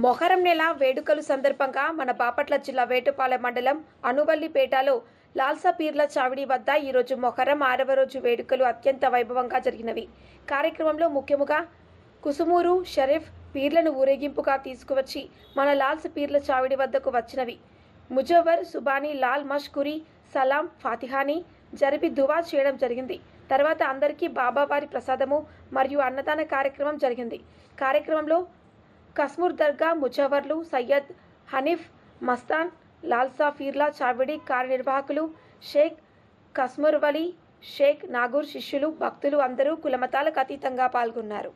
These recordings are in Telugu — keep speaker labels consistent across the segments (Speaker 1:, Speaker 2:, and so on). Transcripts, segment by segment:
Speaker 1: మొహరం నెల వేడుకలు సందర్భంగా మన బాపట్ల జిల్లా వేటుపాలెం మండలం అనువల్లిపేటలో లాల్సా పీర్ల చావిడి వద్ద ఈరోజు మొహరం 6వ రోజు వేడుకలు అత్యంత వైభవంగా జరిగినవి. కార్యక్రమంలో ముఖ్యముగా కుసుమూరు షరీఫ్ పీర్లను ఊరేగింపుగా తీసుకువచ్చి మన లాల్సా పీర్ల చావిడి వద్దకు వచ్చినవి. ముజవ్వర్ సుబానీ లాల్ మష్కూరి సలాం ఫాతిహాని జరిపి దువా చేయడం జరిగింది. తర్వాత అందరికీ బాబావారి ప్రసాదము మరియు అన్నదాన కార్యక్రమం జరిగింది. కార్యక్రమంలో కస్మూర్ దర్గా ముజవర్లు సయ్యద్ హనీఫ్ మస్తాన్ లాల్సా పీర్ల చావిడి కార్యనిర్వాహకులు షేక్ కస్మూర్ వలి షేక్ నాగూర్ శిష్యులు భక్తులు అందరూ కులమతాలకు అతీతంగా పాల్గొన్నారు.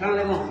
Speaker 2: अस्सलाम वालेकुम।